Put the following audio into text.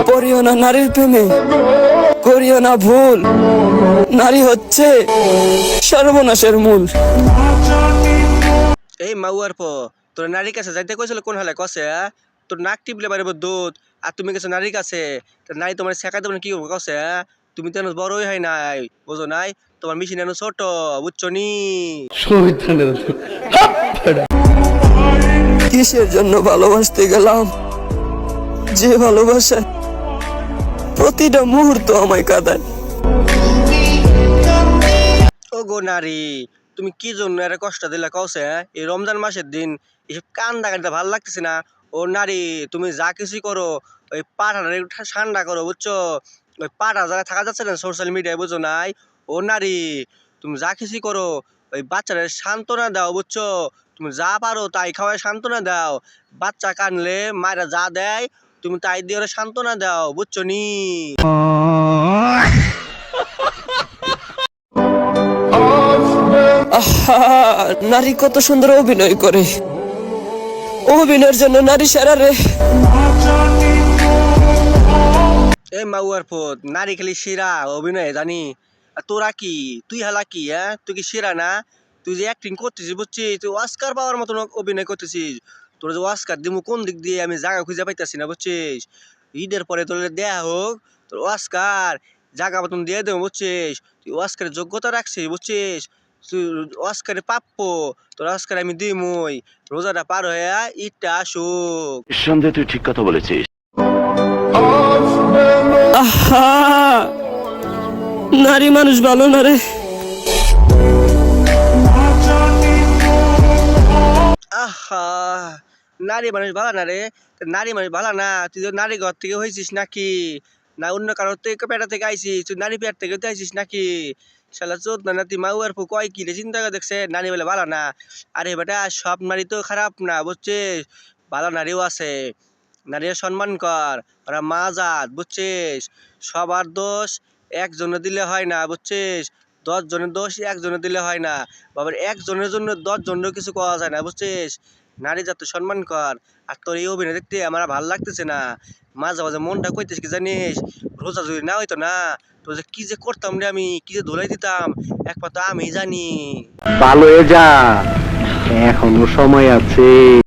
পড়িও না নারীর প্রেমে, করিও না ভুল। নারী হচ্ছে সর্বনাশের মূল। এই মাউয়ার পো তোর নারীর কাছে যাইতে কইছিল কোন হালে কসে তোর নাক টিপলে পারিব দুধ আর তুমি গেছো নারীর কাছে নারী তোমার শেখা দেবেন কি করবো কসে তুমি তো এখনো বড়ই হয় নাই বুঝো নাই তোমার মেশিন এখনো ছোট বুঝছো নি কিসের জন্য ভালোবাসতে গেলাম, যে ভালোবাসা প্রতিটা মুহূর্ত আমায় কাঁদায়। ও গো নারী তুমি কি জন্য এর কষ্ট দিলা কসে এই রমজান মাসের দিন এসব কান্দা কান্দা ভালো লাগতেছে না। ও নারী তুমি যা কিছুই করো ওই পাঠাটা একটু ঠান্ডা করো বুঝছো, ওই পাঠা যারা থাকা যাচ্ছে না সোশ্যাল মিডিয়ায় বুঝো নাই। ও নারী তুমি যা কিছুই করো ওই বাচ্চাদের সান্ত্বনা দাও বুঝছো, তুমি যা পারো তাই খাওয়ায় সান্ত্বনা দাও। বাচ্চা কানলে মায়েরা যা দেয় তুমি তাই দিয়ে ওরা সান্ত্বনা দাও বুঝছো নি। আহা, নারী কত সুন্দর অভিনয় করে, অভিনয়ের জন্য নারী সেরা রে। এ মাউয়ার ফুট নারী খালি সেরা অভিনয় জানি আর তোরা কি তুই হালা কি হ্যাঁ তুই কি সেরা না, তুই যে অ্যাক্টিং করতেছিস বুঝছিস তুই অস্কার পাওয়ার মতন অভিনয় করতেছিস। তোর যে অস্কার দিমু কোন দিক দিয়ে আমি জায়গা খুঁজে পাইতেছি না বুঝছিস। ঈদের পরে তোর দেয়া হোক তোর অস্কার জায়গা মতন দিয়ে দেবো বুঝছিস, তুই অস্কারের যোগ্যতা রাখছিস বুঝছিস, তুই অস্কারে প্রাপ্য তোর অস্কার আমি দিমুই। রোজাটা পার হয়ে ঈদটা আসুক। নিঃসন্দেহে তুই ঠিক কথা বলেছিস। আহা, নারী মানুষ ভালো না রে। আহা নারী মানুষ ভালো না রে, নারী মানুষ ভালো না তুই তো নারী ঘর থেকে হয়েছিস নাকি না অন্য কারোর থেকে পেটা থেকে আইছিস, তুই নারী পেট থেকে তো আইছিস নাকি। শালা চোদ না তুই মাউয়ার ফু কয় কি রে চিন্তা করে দেখছে নারী বলে ভালো না। আরে বেটা সব নারী তো খারাপ না বুঝছিস, ভালো নারীও আছে। নারীর সম্মান কর, ওরা মা জাত বুঝছিস। সবার দোষ একজনে দিলে হয় না বুঝছিস, 10 জনের দোষ একজনে দিলে হয় না। বাবার একজনের জন্য 10 জনের কিছু করা যায় না বুঝছিস। নারী জাত সম্মান কর। আর তোর এই অভিনয় দেখতে আমার ভালো লাগতেছে না, মাঝে মাঝে মনটা কইতেছ কি জানিস, রোজা যদি না হইতো না তো যে কি যে করতাম রে আমি, কি যে ধুলাই দিতাম একমাত্র আমি জানি। ভালো হয়ে যা, এখনো সময় আছে।